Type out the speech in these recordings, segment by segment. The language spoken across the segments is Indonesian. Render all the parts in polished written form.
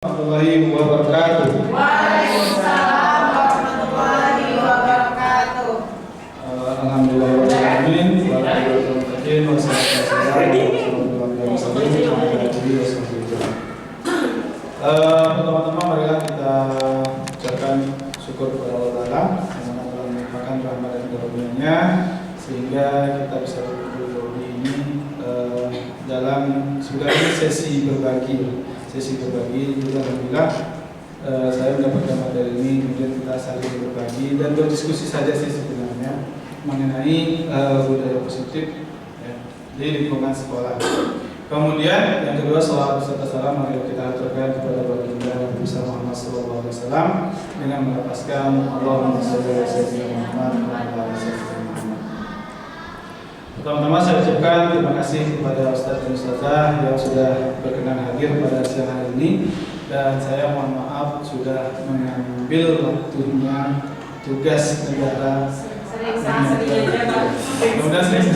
Warahmatullahi wabarakatuh. Waalaikumsalam warahmatullahi wabarakatuh. Alhamdulillahirobbilalamin. Pertama-tama marilah kita ucapkan syukur kepada Allah Ta'ala yang telah melimpahkan rahmat dan karunia-Nya sehingga kita bisa berkumpul di ini dalam sebagai sesi berbagi. Alhamdulillah saya mendapatkan materi ini, kemudian kita saling berbagi dan berdiskusi saja sih sebenarnya mengenai budaya positif ya, di lingkungan sekolah. Kemudian yang kedua, salawat beserta salam mari kita aturkan kepada baginda Nabi Muhammad SAW dengan melafazkan Allahumma shalli ala sayyidina Muhammad wa ala ali sayyidina Muhammad. Pertama-tama saya ucapkan terima kasih kepada Ustaz dan Ustazah yang sudah berkenan hadir pada siang hari ini, dan saya mohon maaf sudah mengambil waktunya tugas negara. Sering aja, Pak. Udah sering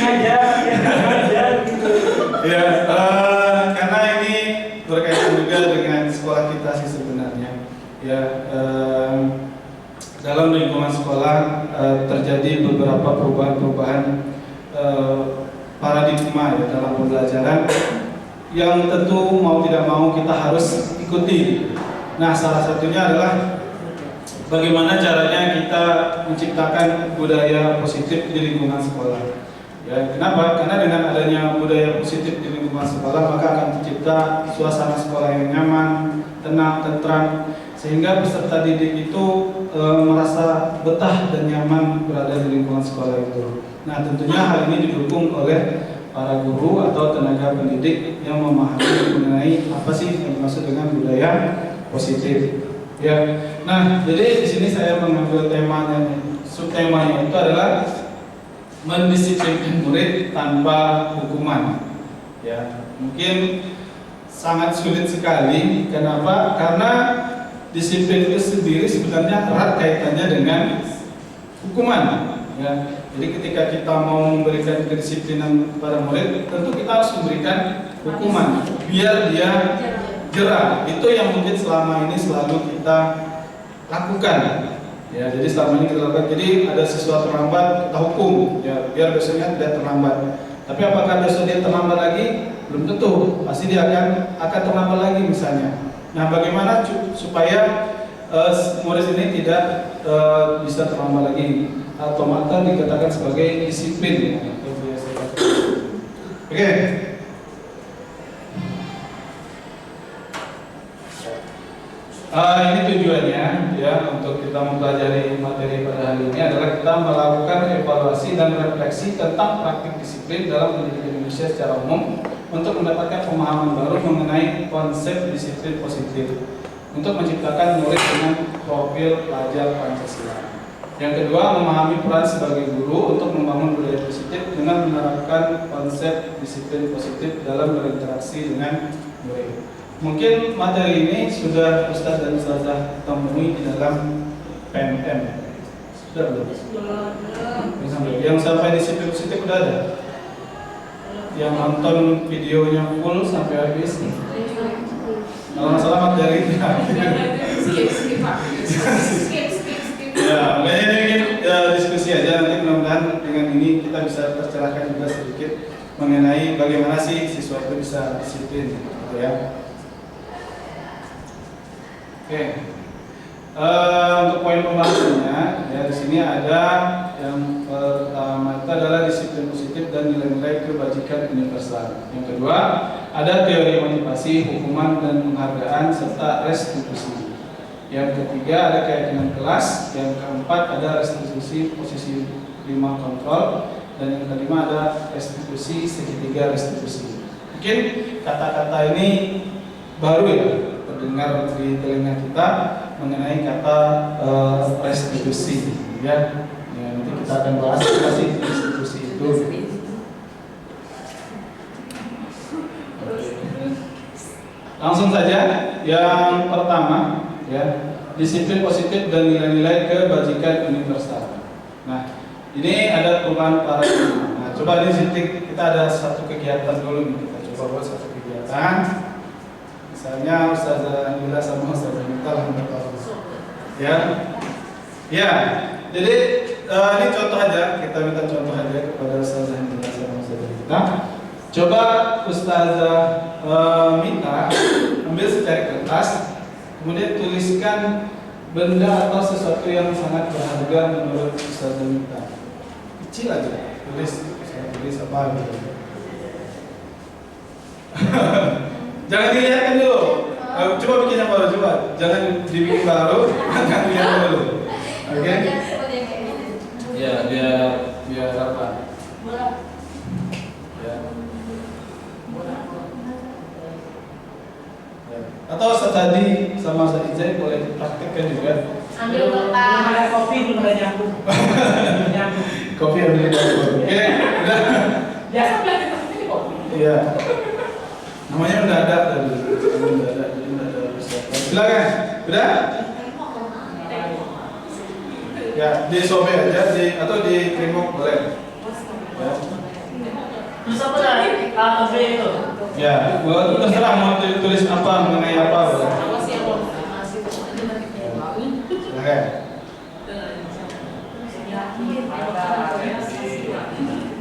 aja. Ya, karena ini berkaitan juga dengan sekolah kita sih sebenarnya. Ya, dalam lingkungan sekolah terjadi beberapa perubahan-perubahan paradigma ya dalam pembelajaran yang tentu mau tidak mau kita harus ikuti. Nah, salah satunya adalah bagaimana caranya kita menciptakan budaya positif di lingkungan sekolah. Ya, kenapa? Karena dengan adanya budaya positif di lingkungan sekolah maka akan tercipta suasana sekolah yang nyaman, tenang, tentram, sehingga peserta didik itu merasa betah dan nyaman berada di lingkungan sekolah itu. Nah, tentunya hal ini didukung oleh para guru atau tenaga pendidik yang memahami mengenai apa sih yang dimaksud dengan budaya positif. Ya, nah jadi di sini saya mengambil temanya, subtemanya itu adalah mendisiplinkan murid tanpa hukuman. Ya, mungkin sangat sulit sekali. Kenapa? Karena disiplin itu sendiri sebenarnya erat kaitannya dengan hukuman. Ya, jadi ketika kita mau memberikan kedisiplinan kepada murid, tentu kita harus memberikan hukuman biar dia jerah. Itu yang mungkin selama ini selalu kita lakukan. Ya, jadi selama ini kita lakukan. Jadi ada siswa terlambat, kita hukum, ya, biar besoknya tidak terlambat. Tapi apakah besok dia terlambat lagi? Belum tentu. Pasti dia akan terlambat lagi misalnya. Nah, bagaimana supaya murid ini tidak bisa terlambat lagi? Otomatis dikatakan sebagai disiplin. Oke. Ini tujuannya ya untuk kita mempelajari materi pada hari ini adalah kita melakukan evaluasi dan refleksi tentang praktik disiplin dalam pendidikan Indonesia secara umum untuk mendapatkan pemahaman baru mengenai konsep disiplin positif untuk menciptakan murid dengan profil pelajar Pancasila. Yang kedua, memahami peran sebagai guru untuk membangun budaya positif dengan menerapkan konsep disiplin positif dalam berinteraksi dengan murid. Mungkin materi ini sudah Ustaz dan Ustazah temui di dalam PMM. Sudah belum? Belum. Yang sampai disiplin positif sudah ada? Yang nonton videonya full sampai habis? Kalau masalah materi ini Skip, Pak. Skip. Ya, makanya ini mungkin diskusi aja, nanti mudah-mudahan dengan ini kita bisa tercerahkan juga sedikit mengenai bagaimana sih siswa itu bisa disiplin, gitu ya. Oke, untuk poin pembahasannya, ya di sini ada yang pertama itu adalah disiplin positif dan nilai-nilai kebajikan universal. Yang kedua, ada teori motivasi, hukuman dan penghargaan serta restitusi. Yang ketiga ada keyakinan kelas. Yang keempat ada restitusi posisi 5 kontrol. Dan yang kelima ada restitusi segitiga restitusi. Mungkin kata-kata ini baru ya terdengar di telinga kita mengenai kata restitusi ya. Nanti kita akan bahas apa sih restitusi itu. Langsung saja yang pertama ya, disiplin positif dan nilai-nilai kebajikan universal. Nah, ini ada perubahan paradigma. Nah, coba di sini kita ada satu kegiatan dulu nih, kita coba buat satu kegiatan. Misalnya Ustazah Nila sama Ustazah Mita lah ya. Ya, jadi ini contoh aja, kita minta contoh aja kepada Ustazah Nila sama Ustazah Mita. Coba Ustazah Mita ambil secari kertas, kemudian tuliskan benda atau sesuatu yang sangat berharga menurut Ustazah Mita. Kecil aja, tulis apa gitu. Jangan dilihatkan dulu. Coba bikin yang baru, coba. Jangan dibikin baru, jangan dilihat dulu. Oke? Ya, biar apa? Ya. Atau tadi sama Ustaz Ijai boleh dipraktekkan juga. Ambil kertas. Ada kopi belum ada nyambung. Kopi ambil dulu. Oke, udah. Biasa belajar seperti kopi. Iya. Namanya mendadak tadi. Mendadak, jadi mendadak bisa. Silakan. Udah? Ya, disobek aja atau di remote boleh. Ya. Terus apa lagi? A atau B itu? Ya, terserah mau tulis apa mengenai apa boleh. Silakan.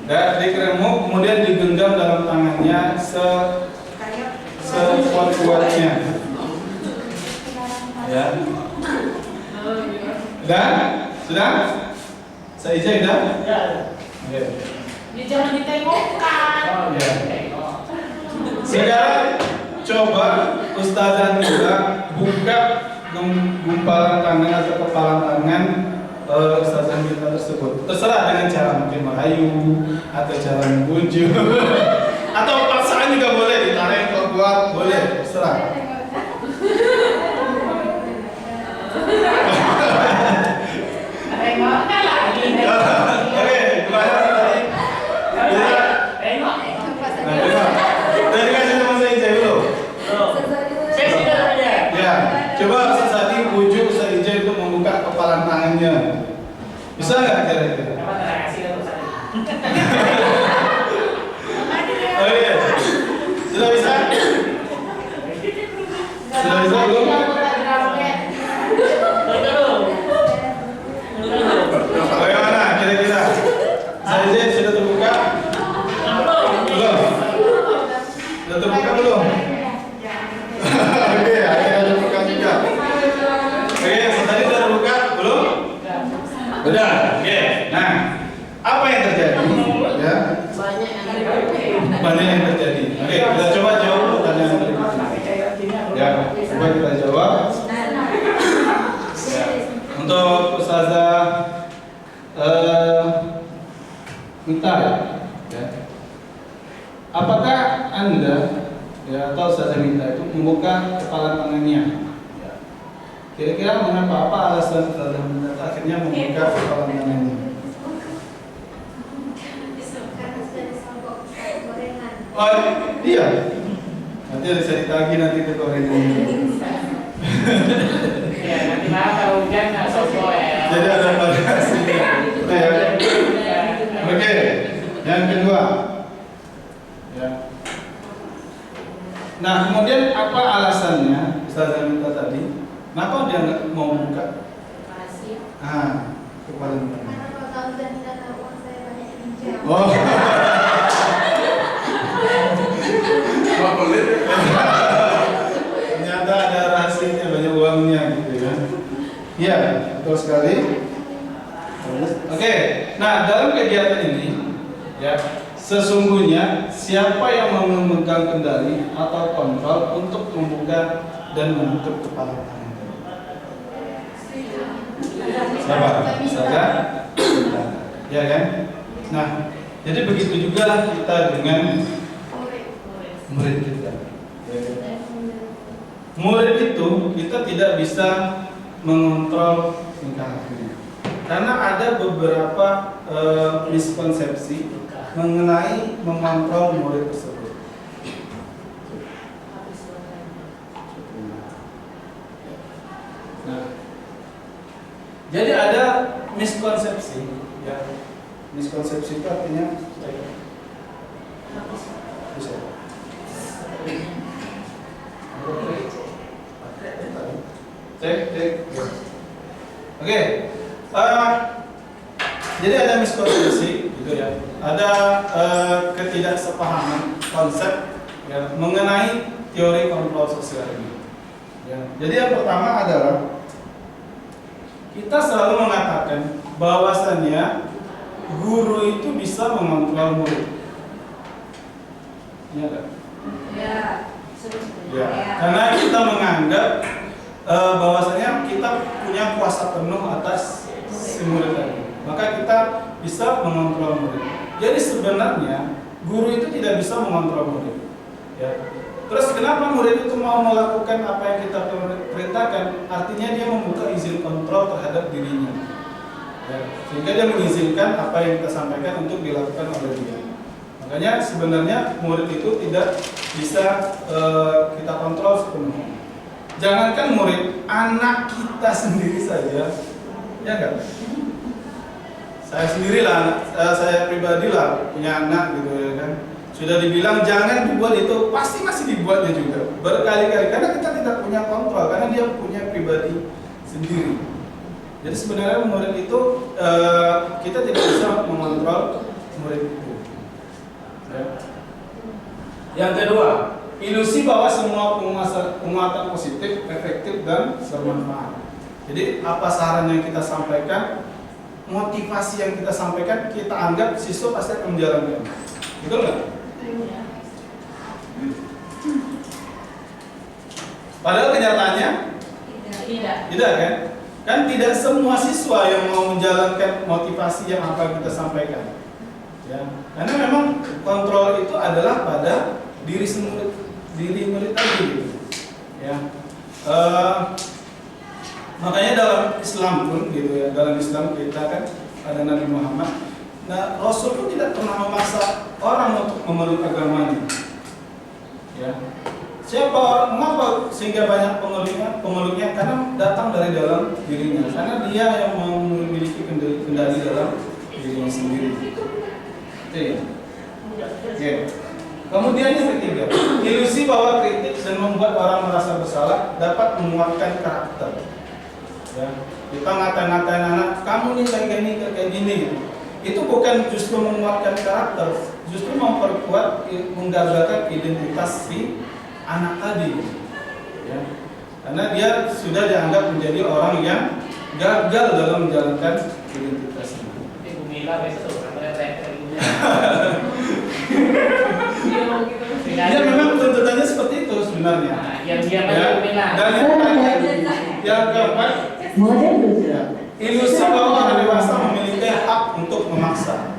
Ya, di remote kemudian digenggam dalam tangannya sekuat-kuatnya. Ya. Sudah? Saya Ijai sudah? Ya. Oke. Jangan ditengokkan. Oh, ya. Sekarang coba Ustazah Nila buka gumpalan tangan atau kepalan tangan Ustazah Nila tersebut. Terserah dengan cara mungkin merayu atau cara membujuk atau paksaan juga boleh, ditarik kuat boleh, terserah. Tengokkan lagi. Oke, gimana tadi? Tengok. Nah, coba. Dari kasih sama saya Ijai dulu. Saya sudah saja. Ya, coba sesaji bujuk Ustaz Ijai untuk membuka kepalan tangannya. Bisa nggak kira-kira? Apa tak kasih untuk saya? Oh iya. Sudah bisa? Sudah bisa belum? Bagaimana kira-kira? Ustaz Ijai sudah terbuka? Belum? Sudah terbuka belum? Oke, akhirnya terbuka juga. Oke, tadi sudah terbuka belum? Udah. Oke. Nah, apa yang terjadi? Ya. Banyak yang terjadi. Oke, kita coba jawab pertanyaan berikutnya. Ya, coba kita jawab. Ya. Untuk Ustazah Mita, ya. Apakah Anda ya atau Ustazah Mita itu membuka kepala tangannya? Ya. Kira-kira mengapa apa alasan Ustazah Mita akhirnya membuka kepala tangannya? Oh iya, nanti bisa ditagih nanti ke gorengannya. Ya, nanti malam kalau hujan nggak sopo ya. Jadi ada variasi. Oke, ya. Oke, yang kedua. Ya. Nah, kemudian apa alasannya Ustazah Mita tadi? Kenapa dia nggak mau buka? Kepala tangan. Oh. Ternyata ada rahasianya, banyak uangnya gitu ya. Iya, betul sekali. Oke, nah dalam kegiatan ini ya sesungguhnya siapa yang memegang kendali atau kontrol untuk membuka dan menutup kepala tangan? Siapa? Saya? Ya kan? Nah, jadi begitu juga kita dengan murid kita. Murid itu kita tidak bisa mengontrol tingkah lakunya, karena ada beberapa miskonsepsi mengenai mengontrol murid tersebut. Nah, jadi ada miskonsepsi, ya. Miskonsepsi itu artinya bisa. Cek. Oke. Jadi ada miskonsepsi gitu ya. Ada ketidaksepahaman konsep ya, mengenai teori kontrol sosial ini. Ya. Jadi yang pertama adalah kita selalu mengatakan bahwasannya guru itu bisa mengontrol murid. Iya kan? Ya. Ya. Karena kita menganggap bahwasanya kita punya kuasa penuh atas si murid tadi. Maka kita bisa mengontrol murid. Jadi sebenarnya guru itu tidak bisa mengontrol murid. Ya. Terus kenapa murid itu mau melakukan apa yang kita perintahkan? Artinya dia membuka izin kontrol terhadap dirinya. Ya. Sehingga dia mengizinkan apa yang kita sampaikan untuk dilakukan oleh dia. Makanya sebenarnya murid itu tidak bisa kita kontrol sepenuhnya. Jangankan murid, anak kita sendiri saja, ya kan? Saya sendirilah, saya pribadi lah punya anak gitu ya kan. Sudah dibilang jangan dibuat itu, pasti masih dibuatnya juga berkali-kali karena kita tidak punya kontrol, karena dia punya pribadi sendiri. Jadi sebenarnya murid itu kita tidak bisa mengontrol murid itu. Ya. Yang kedua, ilusi bahwa semua penguatan positif, efektif dan bermanfaat. Jadi apa saran yang kita sampaikan, motivasi yang kita sampaikan, kita anggap siswa pasti akan menjalankan. Betul nggak? Padahal kenyataannya tidak kan? Kan tidak semua siswa yang mau menjalankan motivasi yang apa kita sampaikan. Ya, karena memang kontrol itu adalah pada diri murid tadi gitu. Ya. Makanya dalam Islam pun gitu ya, dalam Islam kita kan ada Nabi Muhammad. Nah, Rasul pun tidak pernah memaksa orang untuk memeluk agamanya. Ya. Siapa orang, mengapa sehingga banyak pemeluknya? Karena datang dari dalam dirinya. Karena dia yang memiliki kendali dalam dirinya sendiri. Oke. Kemudian yang ketiga, ilusi bahwa kritik dan membuat orang merasa bersalah dapat menguatkan karakter. Ya, kita ngatain anak, kamu nih kayak gini. Itu bukan justru menguatkan karakter, justru memperkuat, menggagalkan identitas si anak tadi. Ya, karena dia sudah dianggap menjadi orang yang gagal dalam menjalankan identitasnya. Ibu Mila besok Ya memang tuntutannya seperti itu sebenarnya. Nah, yang dia Ya. Dan yang keempat, ya, ilusi bahwa orang dewasa memiliki hak untuk memaksa.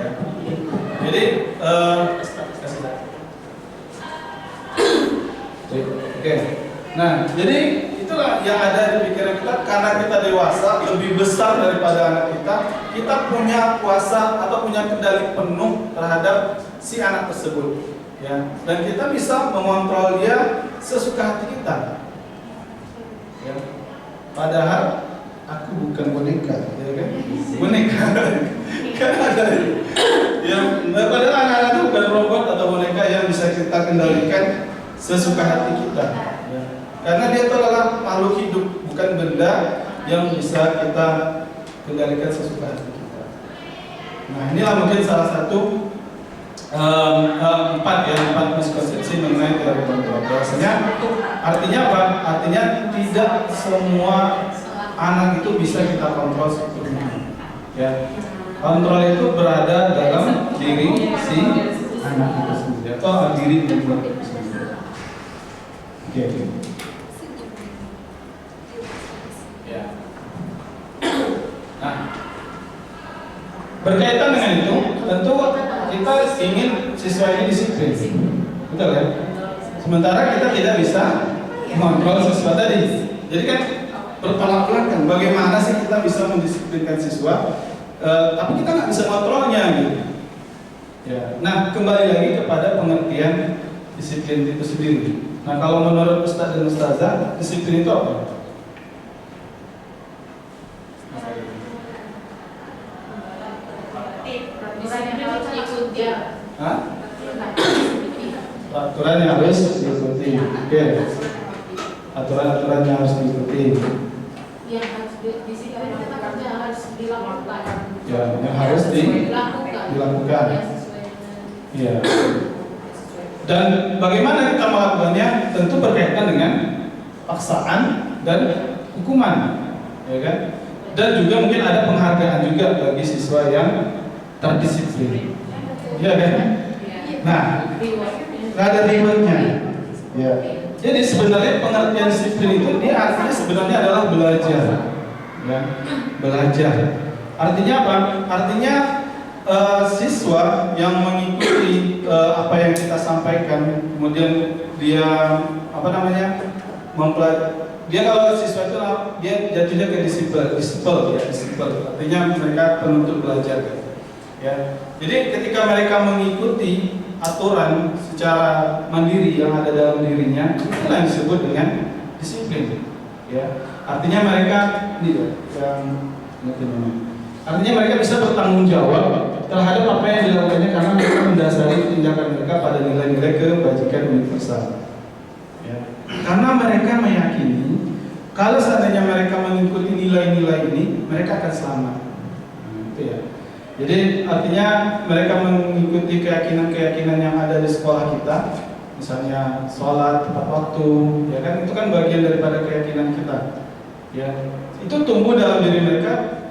Ya. Jadi, oke. Nah, jadi itulah yang ada di pikiran kita, karena kita dewasa lebih besar daripada anak kita punya kuasa atau punya kendali penuh terhadap si anak tersebut, ya, dan kita bisa mengontrol dia sesuka hati kita, ya. Padahal aku bukan boneka, ya kan? Boneka kan ada yang padahal anak-anak itu bukan robot atau boneka yang bisa kita kendalikan sesuka hati kita, ya. Karena dia itu adalah makhluk hidup, bukan benda yang bisa kita kendalikan sesuka hati kita. Nah, inilah mungkin salah satu empat miskonsepsi mengenai teori kontrol. Bahwasanya artinya apa? Artinya tidak semua anak itu bisa kita kontrol sepenuhnya. Ya, kontrol itu berada dalam diri si anak itu sendiri atau diri itu sendiri. Oke. Ya. Nah, berkaitan dengan itu, tentu kita ingin siswa ini disiplin, betul ya? Sementara kita tidak bisa mengontrol siswa tadi. Jadi kan bertolak belakang. Bagaimana sih kita bisa mendisiplinkan siswa, tapi kita nggak bisa mengontrolnya gitu. Ya. Nah, kembali lagi kepada pengertian disiplin itu sendiri. Nah, kalau menurut Ustadz dan Ustazah, disiplin itu apa? Aturan yang harus diikuti. Oke. aturan-aturan yang harus diikuti. Yang harus di sini kan kita kerja harus dilakukan. Ya, yang harus dilakukan. Ya, sesuai dengan Iya. Dan bagaimana kita melakukannya? Tentu berkaitan dengan paksaan dan hukuman, ya kan? Dan juga mungkin ada penghargaan juga bagi siswa yang terdisiplin, ya kan? Nah, ada rewardnya. Ya. Jadi sebenarnya pengertian disiplin itu dia artinya sebenarnya adalah belajar, ya, belajar. Artinya apa? Artinya siswa yang mengikuti apa yang kita sampaikan, kemudian dia apa namanya dia kalau siswa itu dia jatuhnya ke disiplin, artinya mereka penuntut belajar, ya. Jadi ketika mereka mengikuti aturan secara mandiri yang ada dalam dirinya, itulah yang disebut dengan disiplin, ya. Artinya mereka artinya mereka bisa bertanggung jawab terhadap apa yang dilakukannya karena mereka mendasari tindakan mereka pada nilai-nilai kebajikan universal. Ya. Karena mereka meyakini kalau seandainya mereka mengikuti nilai-nilai ini, mereka akan selamat. Nah, itu ya. Jadi artinya mereka mengikuti keyakinan-keyakinan yang ada di sekolah kita, misalnya sholat tepat waktu, ya kan, itu kan bagian daripada keyakinan kita. Ya, itu tumbuh dalam diri mereka.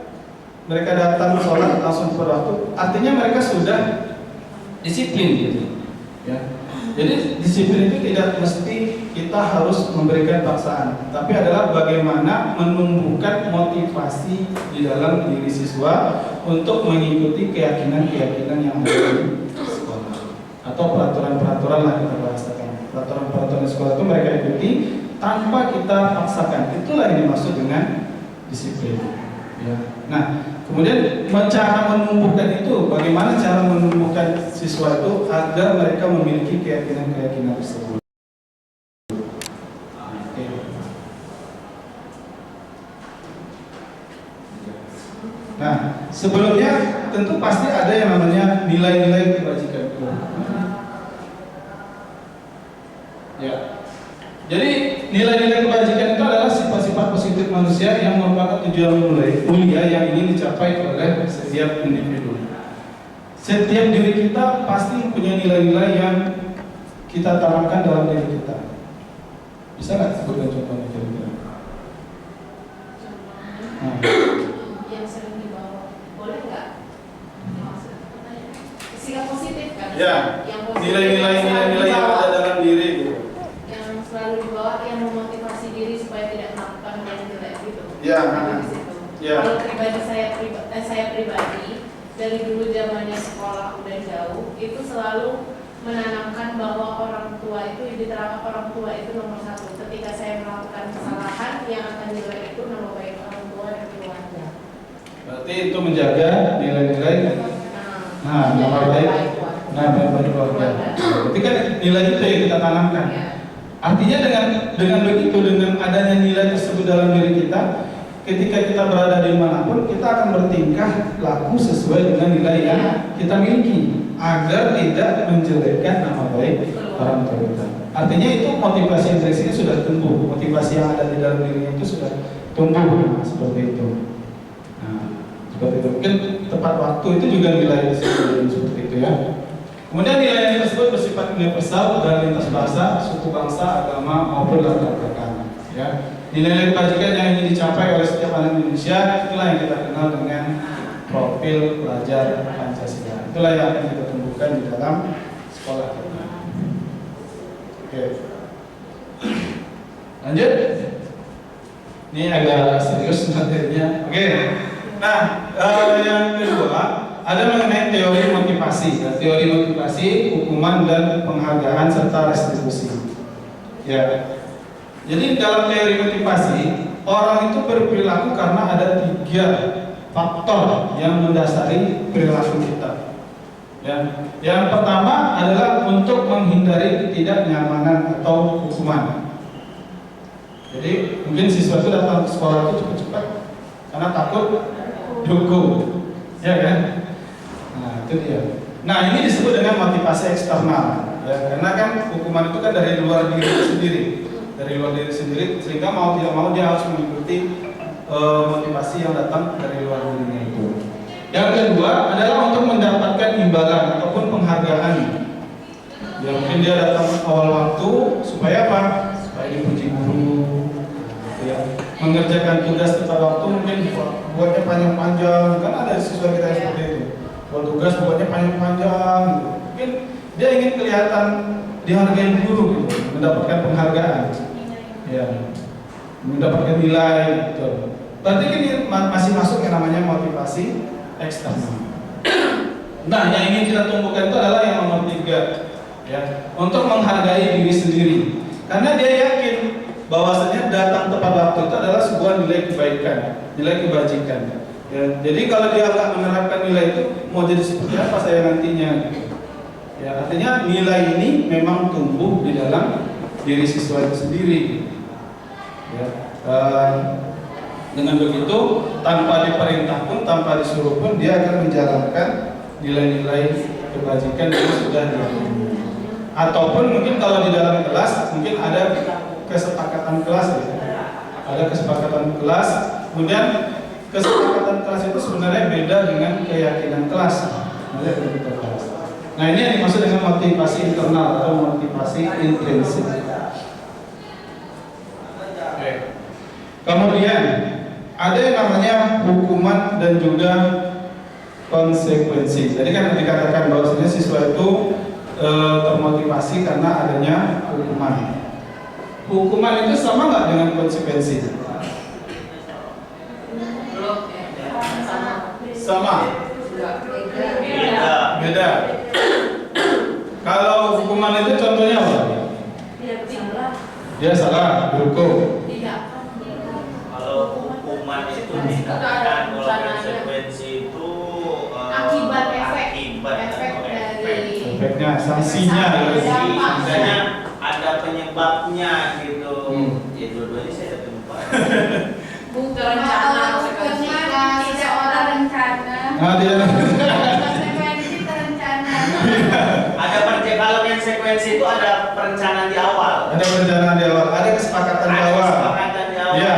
Mereka datang sholat langsung tepat waktu, artinya mereka sudah disiplin gitu, ya. Jadi disiplin itu tidak mesti kita harus memberikan paksaan, tapi adalah bagaimana menumbuhkan motivasi di dalam diri siswa untuk mengikuti keyakinan-keyakinan yang ada di sekolah atau peraturan-peraturan lah kita bahasakan. Peraturan-peraturan di sekolah itu mereka ikuti tanpa kita paksakan. Itulah yang dimaksud dengan disiplin. Ya. Nah, kemudian cara menumbuhkan itu, bagaimana cara menumbuhkan siswa itu agar mereka memiliki keyakinan-keyakinan tersebut. Nah, sebelumnya tentu pasti ada yang namanya nilai-nilai kebajikan. Ya. Jadi nilai-nilai kebajikan itu adalah sifat-sifat positif manusia yang merupakan tujuan mulia yang ingin dicapai oleh setiap individu. Setiap diri kita pasti mempunyai nilai-nilai yang kita tanamkan dalam diri kita. Bisa nggak sebutkan contohnya kira-kira? Nah. Yang sering dibawa, boleh nggak? Sikap positif kan? Ya. Nilai-nilai yang ada dalam diri itu. Selalu dibawa yang memotivasi diri supaya tidak melakukan yang jelek gitu. Ya. Ya. Kalau saya pribadi dari dulu zamannya sekolah udah jauh itu selalu menanamkan bahwa orang tua itu diterapkan orang tua itu nomor satu. Ketika saya melakukan kesalahan yang akan jelek itu nama baik orang tua dan keluarga. Berarti itu menjaga nilai-nilai. Nama baik keluarga. Berarti kan nilai itu yang kita tanamkan. Ya. Artinya dengan begitu, dengan adanya nilai tersebut dalam diri kita, ketika kita berada di manapun, kita akan bertingkah laku sesuai dengan nilai yang kita miliki, agar tidak menjelekkan nama baik orang tua kita. Artinya itu motivasi intrinsiknya sudah tumbuh, motivasi yang ada di dalam dirinya itu sudah tumbuh, seperti itu. Nah, seperti itu. Mungkin tepat waktu itu juga nilai seperti itu ya. Kemudian nilai tersebut bersifat universal dan lintas bahasa, suku bangsa, agama maupun latar belakang. Ya. Nilai kebajikan yang ingin dicapai oleh setiap anak Indonesia itulah yang kita kenal dengan profil pelajar Pancasila. Itulah yang akan kita tumbuhkan di dalam sekolah kita. Oke. Lanjut. Ini agak serius materinya. Oke. Nah, yang kedua ada mengenai teori motivasi, teori motivasi, hukuman dan penghargaan serta restitusi. Ya. Jadi dalam teori motivasi, orang itu berperilaku karena ada 3 faktor yang mendasari perilaku kita. Ya. Yang pertama adalah untuk menghindari ketidaknyamanan atau hukuman. Jadi mungkin siswa itu datang ke sekolah itu cepat-cepat karena takut dihukum, ya kan? Nah itu dia. Nah ini disebut dengan motivasi eksternal, ya karena kan hukuman itu kan dari luar diri sendiri. dari luar diri sendiri, sehingga mau tidak mau dia harus mengikuti motivasi yang datang dari luar dirinya itu. Yang kedua adalah untuk mendapatkan imbalan ataupun penghargaan. Ya mungkin dia datang awal waktu supaya apa? Supaya dipuji guru, ya, mengerjakan tugas tepat waktu, mungkin buatnya panjang-panjang, kan ada siswa kita yang seperti itu. Buat tugas buatnya panjang-panjang, gitu. Mungkin dia ingin kelihatan dihargai guru, gitu, mendapatkan penghargaan, ya, mendapatkan nilai, gitu. Berarti ini masih masuk yang namanya motivasi eksternal. Nah, yang ingin kita tumbuhkan itu adalah yang nomor 3, ya, untuk menghargai diri sendiri. Karena dia yakin bahwasanya datang tepat waktu itu adalah sebuah nilai kebaikan, nilai kebajikan. Ya, jadi kalau dia nggak menerapkan nilai itu, mau jadi seperti apa saya nantinya? Ya, artinya nilai ini memang tumbuh di dalam diri siswa itu sendiri. Ya, dengan begitu, tanpa diperintah pun, tanpa disuruh pun, dia akan menjalankan nilai-nilai kebajikan yang sudah dilakukan. Ataupun mungkin kalau di dalam kelas, mungkin ada kesepakatan kelas, ya. Ada kesepakatan kelas, kemudian kesepakatan kelas itu sebenarnya beda dengan keyakinan kelas. Nah, ini yang dimaksud dengan motivasi internal atau motivasi intrinsik. Kemudian ada yang namanya hukuman dan juga konsekuensi. Jadi kan dikatakan bahwasanya siswa itu termotivasi karena adanya hukuman. Hukuman itu sama nggak dengan konsekuensi? Sama. Beda. Kalau hukuman itu contohnya apa? Dia salah, dihukum. Kalau hukuman itu dikatakan, kalau konsekuensi itu Akibat efek dari efeknya, sanksinya, misalnya ada penyebabnya gitu. Ya dua-duanya saya ada penyebab. Rencana ketika seseorang rencana. Nah, dia Konsekuensi terencana. Kalau yang sekuensi itu ada perencanaan di awal. ada perencanaan di awal, ada kesepakatan di awal. Kesepakatan di awal. Ya.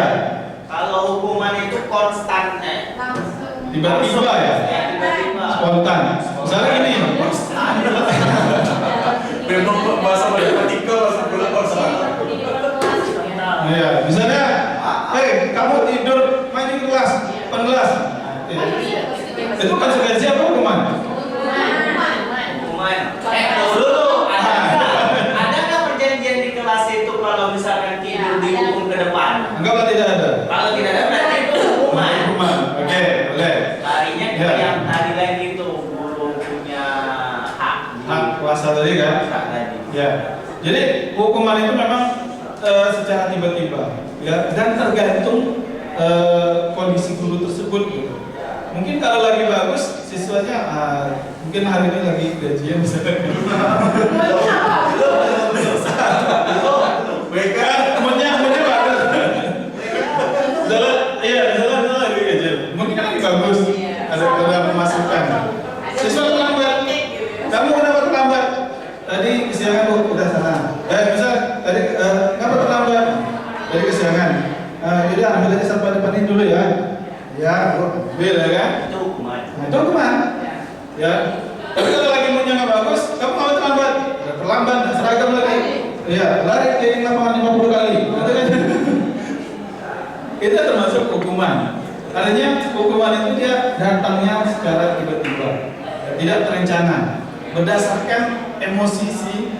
Kalau hukuman itu konstan, Langsung. Tiba-tiba ya, Tiba-tiba. spontan. Misalnya gini, Memang bahasa matematika bahasa bola konstan. ya, misalnya, kamu tidur main di kelas, pengelas. Itu konsekuensi apa hukuman? Hukuman. Dulu ada nggak perjanjian di kelas itu kalau misalkan tidur dihukum ke depan? Anggaplah tidak ada. Kalau tidak ada berarti itu hukuman. Hukuman, oke, boleh. Larinya ke Ya. yang tadi lagi itu belum punya hak. Hak kuasa tadi kan? Hak tadi. Ya. Jadi hukuman itu memang secara tiba-tiba, ya, dan tergantung kondisi guru tersebut. Gitu. Mungkin kalau lagi bagus, siswanya mungkin hari ini lagi gajian misalnya. Moodnya bagus. Misalnya lagi gajian. Mungkin lagi bagus. Ada pemasukan. Siswa terlambat. Kamu kenapa terlambat? Tadi kesiangan udah sana. Misal tadi kenapa terlambat? Tadi kesiangan. Jadi ambil aja sampah depanin dulu ya. Ya, ambil ya kan? Itu hukuman. Nah, itu hukuman. Ya. Tapi kalau lagi moodnya nggak bagus, kamu mau terlambat? Ya, terlambat, seragam lagi. Iya, lari keliling lapangan 50 kali. Gitu kan? Itu termasuk hukuman. Artinya hukuman itu dia datangnya secara tiba-tiba, tidak terencana, berdasarkan emosi si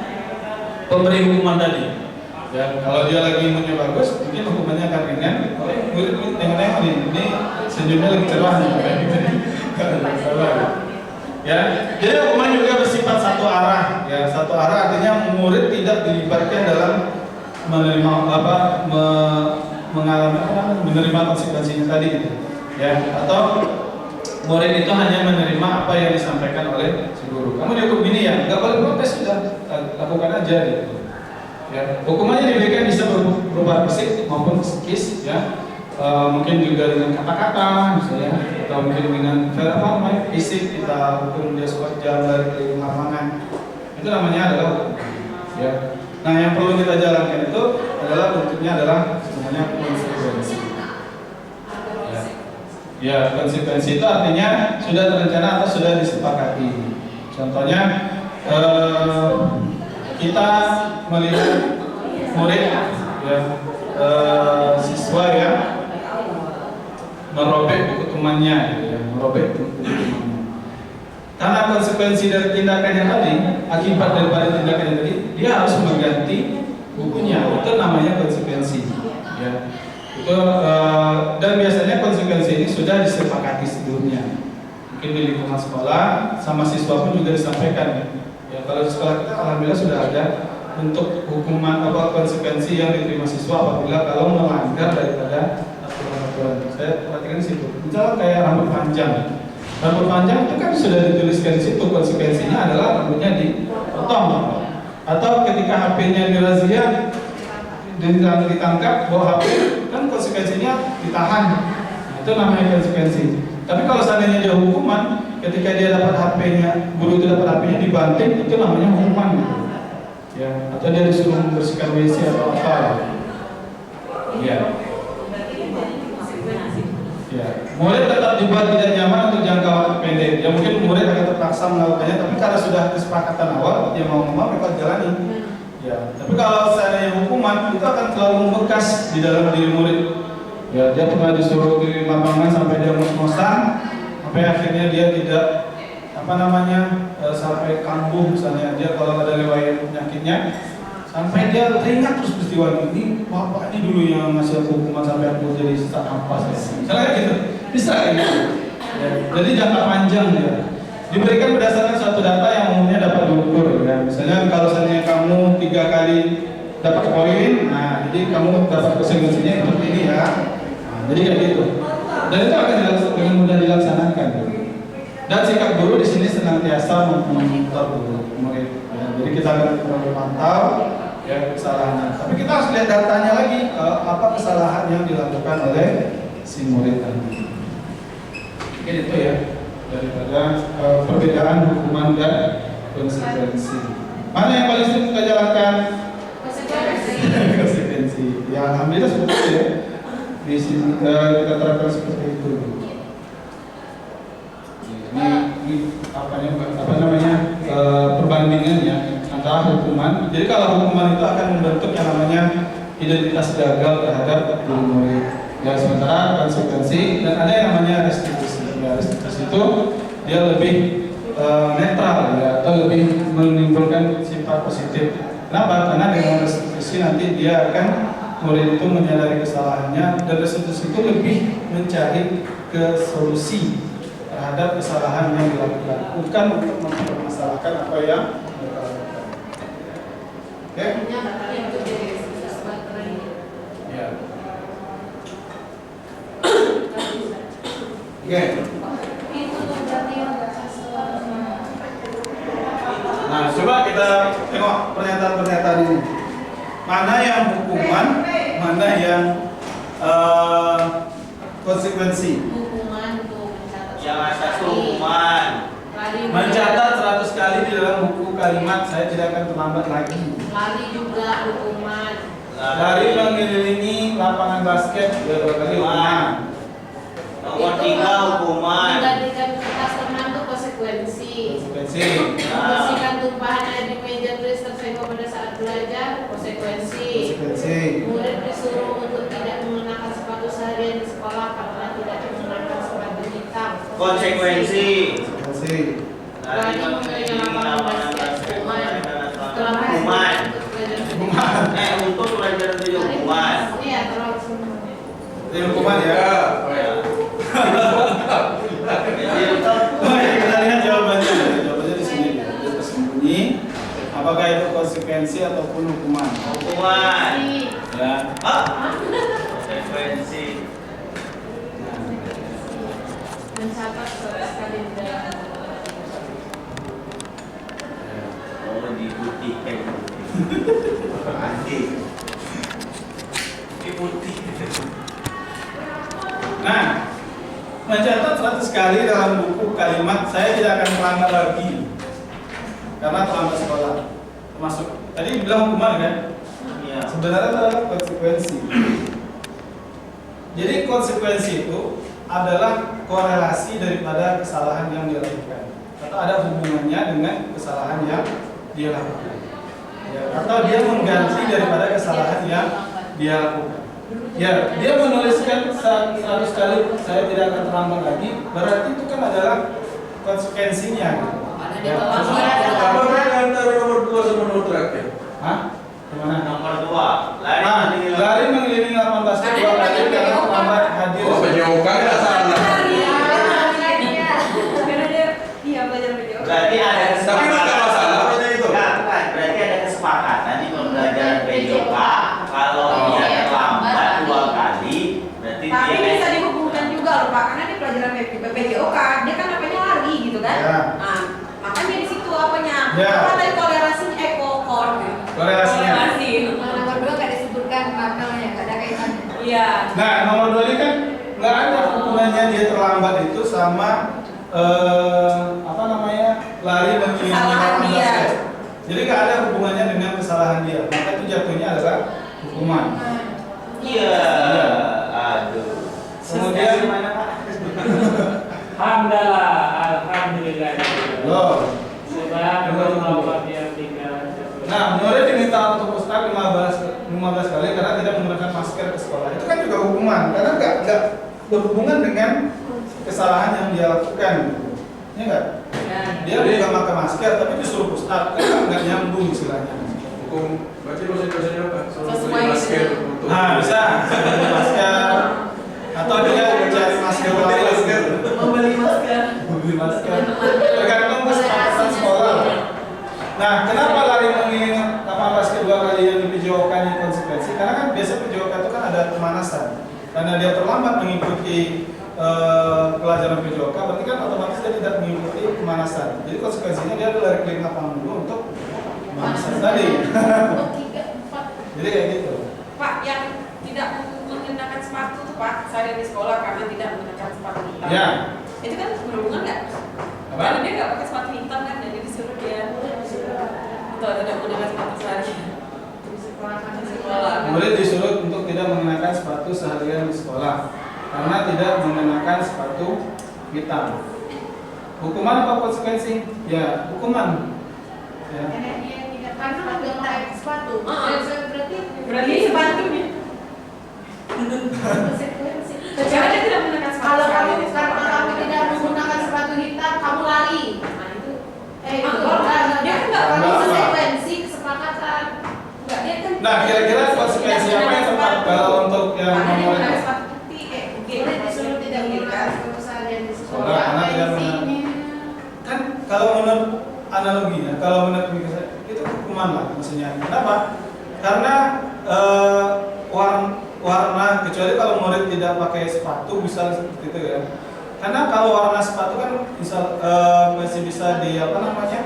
pemberi hukuman tadi. Ya, kalau dia lagi moodnya bagus, mungkin hukumannya akan ringan. Murid-murid tengok-tengok ini senyumnya lagi cerah nih. Ya, jadi hukuman juga bersifat satu arah. Ya, satu arah artinya murid tidak dilibatkan dalam menerima konsekuensinya tadi gitu. Ya, atau murid itu hanya menerima apa yang disampaikan oleh si guru. Kamu dihukum gini ya, nggak boleh protes, sudah lakukan aja gitu. Ya, hukumannya diberikan bisa berupa fisik maupun psikis, ya. Mungkin juga dengan kata-kata, misalnya, atau mungkin dengan fisik, kita hukum dia 1 jam dari keliling lapangan. Itu namanya adalah hukum. Ya. Nah, yang perlu kita jalankan itu adalah bentuknya adalah sebenarnya konsekuensi. Ya, konsekuensi itu artinya sudah terencana atau sudah disepakati. Contohnya kita melihat murid ya, siswa yang merobek buku temannya, ya, merobek buku temannya. Karena konsekuensi dari tindakan yang tadi, akibat daripada tindakan yang tadi, dia harus mengganti bukunya. Itu namanya konsekuensi. Ya. Itu dan biasanya konsekuensi ini sudah disepakati sebelumnya. Mungkin di lingkungan sekolah sama siswa pun juga disampaikan. Ya, kalau di sekolah kita alhamdulillah sudah ada untuk hukuman apa konsekuensi yang diterima siswa apabila kalau melanggar daripada aturan-aturan. Saya perhatikan di situ. Misalnya kayak rambut panjang. Rambut panjang itu kan sudah dituliskan di situ konsekuensinya adalah rambutnya dipotong. Atau ketika HP-nya dirazia dan ditangkap bawa HP kan konsekuensinya ditahan. Nah, itu namanya konsekuensi. Tapi kalau seandainya dia hukuman, ketika dia dapat HP-nya, guru itu dapat HP-nya dibanting, itu namanya hukuman. Ya, atau dia disuruh membersihkan WC atau apa. Ya. Ya, murid tetap dibuat tidak nyaman untuk jangka waktu pendek. Ya mungkin murid akan terpaksa melakukannya, tapi karena sudah kesepakatan awal, dia mau mereka jalani. Ya, tapi kalau seandainya hukuman itu akan selalu membekas di dalam diri murid. Ya, dia pernah disuruh di lapangan sampai dia ngos-ngosan, sampai akhirnya dia tidak sampai kambuh misalnya dia kalau ada riwayat penyakitnya. Sampai dia teringat terus peristiwa ini, bapak ini dulu yang ngasih aku hukuman sampai aku jadi sesak nafas ya. Misalnya kayak gitu, bisa kayak gitu. Ya, jadi jangka panjang dia. Diberikan berdasarkan suatu data yang umumnya dapat diukur. Ya. Misalnya kalau seandainya kamu 3 kali dapat poin, nah jadi kamu dapat konsekuensinya seperti ini ya. Nah, jadi kayak gitu. Dan itu akan dengan mudah dilaksanakan. Dan sikap guru di sini senantiasa memonitor murid. Ya, jadi kita akan memantau ya kesalahannya. Tapi kita harus lihat datanya lagi apa kesalahan yang dilakukan oleh si murid tadi. Mungkin itu ya daripada perbedaan hukuman dan konsekuensi. Mana yang paling sering kita jalankan? Konsekuensi. Ya alhamdulillah seperti itu ya. Di sini kita terapkan seperti itu. Ini apa namanya perbandingannya antara hukuman. Jadi kalau hukuman itu akan membentuk yang namanya identitas gagal terhadap guru murid. Ya sementara konsekuensi dan ada yang namanya restitusi. Ya, restitusi itu dia lebih netral ya, atau lebih menimbulkan sifat positif. Kenapa? Karena dengan restitusi nanti dia akan murid itu menyadari kesalahannya dan restitusi itu lebih mencari ke solusi terhadap kesalahan yang dilakukan, bukan untuk mempermasalahkan apa yang mereka lakukan. Oke? Ya. Oke. Nah, coba kita tengok pernyataan-pernyataan ini. Mana yang hukuman, mana yang konsekuensi. Yang atas hukuman. Mencatat 100 kali di dalam buku kalimat saya tidak akan terlambat lagi. Lari juga hukuman. Lari mengelilingi lapangan basket 2 kali hukuman. Nomor 3 hukuman. Menggantikan kertas teman itu konsekuensi. Konsekuensi. Membersihkan tumpahan air di meja tulis tersenyum pada saat belajar konsekuensi. Konsekuensi. Murid disuruh untuk tidak mengenakan sepatu seharian di sekolah karena tidak mengenakan sepatu hitam. Konsekuensi. Konsekuensi. Lari mengelilingi lapangan basket. Hukuman. Hukuman. Untuk belajar itu hukuman. Iya, terlalu semua. Ini hukuman ya. Kita lihat jawabannya. Jawabannya di sini. Dia tersembunyi. Apakah itu konsekuensi ataupun hukuman? Hukuman. Ya. Konsekuensi. Mencatat 100 kali dalam. Oh, dibuktikan. Anti. Dibukti. Nah, mencatat 100 kali dalam buku kalimat saya tidak akan melanggar lagi karena terlambat sekolah, termasuk tadi bilang hukuman kan? Iya. Sebenarnya itu adalah konsekuensi. Jadi konsekuensi itu adalah korelasi daripada kesalahan yang dia lakukan, atau ada hubungannya dengan kesalahan yang dia lakukan. Ya, atau dia mengganti daripada kesalahan yang dia lakukan. Ya, dia menuliskan 100 kali saya tidak akan terlambat lagi, berarti itu kan adalah konsekuensinya. Gitu. Ya, Apa bedanya antara nomor 2 sama nomor terakhir? hah? Gimana? Nomor 2, lari Nah, mengelilingi lari mengelilingi 18 kali dua kali karena terlambat hadir. Oh, PJOK nggak salah. Berarti ada Tapi itu nggak masalah, bedanya itu. Enggak, bukan. Berarti ada kesepakatan di pembelajaran PJOK kalau Oh. dia terlambat 2 kali, berarti Tapi dia bisa dihubungkan juga loh Pak, karena di pelajaran PJOK dia kan apanya lari gitu kan. Ya. Nah, makanya di situ apanya? Ya. Apa tadi korelasinya ekokor? Korelasinya. Korelasi. Nomor 2 nggak disebutkan maknanya, nggak ada kaitannya. Iya. Nah, nomor 2 ini kan nggak ada hubungannya dia terlambat itu sama apa namanya lari mengelilingi Kesalahan 18 dia. kali. Jadi nggak ada hubungannya dengan kesalahan dia. Maka itu jatuhnya adalah hukuman. iya. Aduh. Kemudian- Mana, Pak? Hamdalah, alhamdulillah. Loh. Subhanallah yang tiga. Nah, murid diminta untuk ustaz 15 kali karena tidak menggunakan masker ke sekolah. Itu kan juga hukuman karena nggak berhubungan dengan kesalahan yang dia lakukan. Iya nggak? Dia bukan pakai masker tapi disuruh ustaz, kan nggak nyambung istilahnya. Hukum baca bahasa Indonesia apa? Suruh Sesuai beli masker gitu. untuk. Nah, bisa beli masker atau dia mencari masker Beli masker. Membeli masker. beli masker. Tergantung kesepakatan sekolah. Nah, kenapa lari mengelilingi 18 kedua kali yang di PJOK ini konsekuensi? Karena kan biasa PJOK itu kan ada pemanasan. Karena dia terlambat mengikuti pelajaran PJOK, berarti kan otomatis dia tidak mengikuti pemanasan. Jadi konsekuensinya dia ada lari keliling lapangan dulu untuk pemanasan tadi. Oh, 3, 4. Jadi kayak gitu. Pak, yang tidak menggunakan sepatu tuh Pak, saya di sekolah karena tidak menggunakan sepatu hitam. Ya. Itu kan berhubungan nggak? Apa? Karena dia nggak pakai sepatu hitam kan, jadi disuruh dia atau tidak menggunakan sepatu sehari di sekolah. Murid disuruh untuk tidak mengenakan sepatu seharian di sekolah karena tidak mengenakan sepatu hitam. Hukuman apa konsekuensi? Ya, hukuman. Ya. Karena dia tidak karena nggak pakai sepatu. Berarti sepatunya. Konsekuensi. Karena dia tidak menggunakan sepatu. Kalau kamu sehari di sekolah. karena kamu tidak menggunakan sepatu hitam, kamu lari. Nah itu, itu Dia kan nggak pakai. konsekuensi kesepakatan. Enggak, dia kan. Nah, kira-kira konsekuensi apa yang tepat kalau untuk yang Karena dia nomor menggunakan itu? sepatu putih, Boleh disuruh tidak menggunakan sepatu seharian di Sekolah, sekolah. karena Apa tidak isinya? Kan kalau menurut analoginya, kalau menurut pemikiran saya, itu hukuman lah maksudnya. Kenapa? Karena warna kecuali kalau murid tidak pakai sepatu bisa seperti itu ya. Karena kalau warna sepatu kan masih bisa di apa namanya?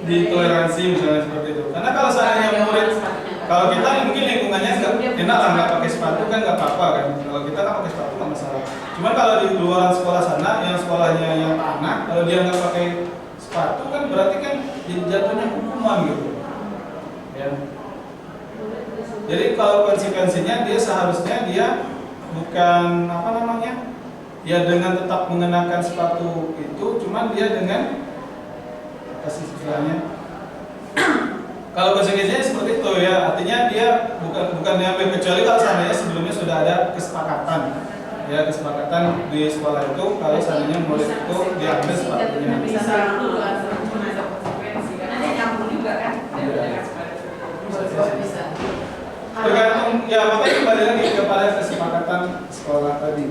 Ditoleransi misalnya seperti itu. Karena kalau seandainya murid, kalau kita mungkin lingkungannya nggak enak lah nggak pakai sepatu kan nggak apa-apa kan. Kalau kita kan pakai sepatu nggak masalah. Cuman kalau di luar sekolah sana, yang sekolahnya yang tanah, kalau dia nggak pakai sepatu kan berarti kan jatuhnya hukuman gitu. Ya. Jadi kalau konsekuensinya dia seharusnya dia bukan apa namanya? Ya dengan tetap mengenakan sepatu itu, cuman dia dengan kasih istilahnya. Kalau konsekuensinya seperti itu ya, artinya dia bukan diambil kecuali kalau seandainya sebelumnya sudah ada kesepakatan. Ya kesepakatan di sekolah itu kalau seandainya murid itu diambil sepatunya. Bisa ada konsekuensi karena dia nyambung juga kan. Dia menggunakan sepatu. Bisa. Tergantung ya makanya kembali lagi kepada kesepakatan sekolah tadi.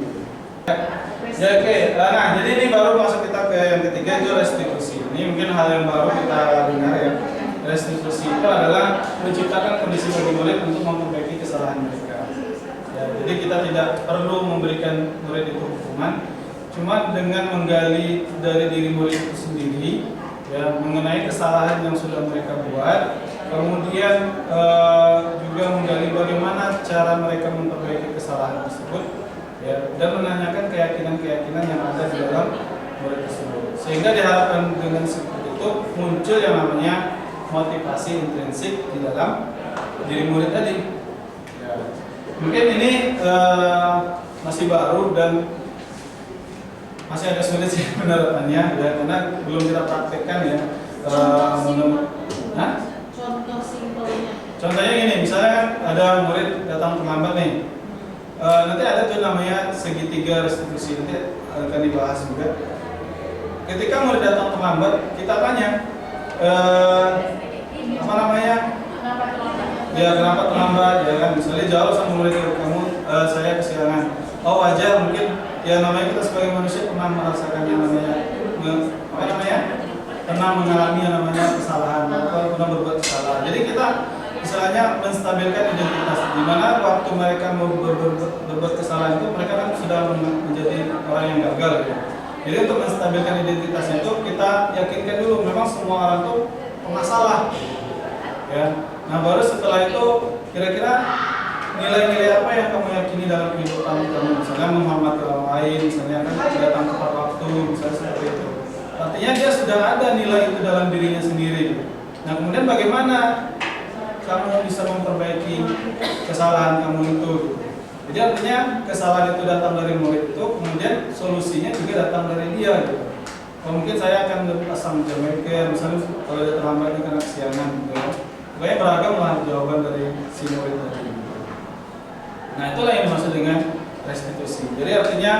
Ya oke, nah jadi ini baru masuk kita ke yang ketiga itu restitusi. Ini mungkin hal yang baru kita dengar ya. Restitusi itu adalah menciptakan kondisi bagi murid untuk memperbaiki kesalahan mereka. Ya, jadi kita tidak perlu memberikan murid itu hukuman, cuma dengan menggali dari diri murid itu sendiri, ya mengenai kesalahan yang sudah mereka buat, kemudian juga menggali bagaimana cara mereka memperbaiki kesalahan tersebut. Ya, dan menanyakan keyakinan-keyakinan yang ada di dalam murid tersebut, sehingga diharapkan dengan seperti itu muncul yang namanya motivasi intrinsik di dalam diri murid tadi. Ya. Mungkin ini masih baru dan masih ada sulit sih penerapannya ya, karena belum kita praktekkan ya. Contoh simpelnya. Contohnya gini, misalnya kan ada murid datang terlambat nih. Nanti ada tuh namanya segitiga restitusi, nanti akan dibahas juga. Ketika murid datang terlambat, kita tanya apa namanya? Kenapa terlambat? Ya kenapa terlambat? Ya kan, misalnya jawab sama murid kamu, saya kesiangan. Oh wajar, mungkin ya namanya kita sebagai manusia pernah merasakan yang namanya pernah mengalami yang namanya kesalahan atau pernah berbuat kesalahan. Jadi kita misalnya menstabilkan identitas, di mana waktu mereka mau berbuat kesalahan itu mereka kan sudah menjadi orang yang gagal ya. Jadi untuk menstabilkan identitas itu kita yakinkan dulu memang semua orang itu pernah salah ya. Nah baru setelah itu kira-kira nilai-nilai apa yang kamu yakini dalam kehidupan kamu, misalnya menghormati orang lain, misalnya kan datang tepat waktu, misalnya seperti itu. Artinya dia sudah ada nilai itu dalam dirinya sendiri. Nah kemudian bagaimana kamu bisa memperbaiki kesalahan kamu itu? Jadi artinya kesalahan itu datang dari murid itu, kemudian solusinya juga datang dari dia. Gitu. Mungkin saya akan pasang jamaica, misalnya kalau dia terlambat karena kesiangan, gitu. Pokoknya beragam lah jawaban dari si murid tadi. Nah itulah yang dimaksud dengan restitusi. Jadi artinya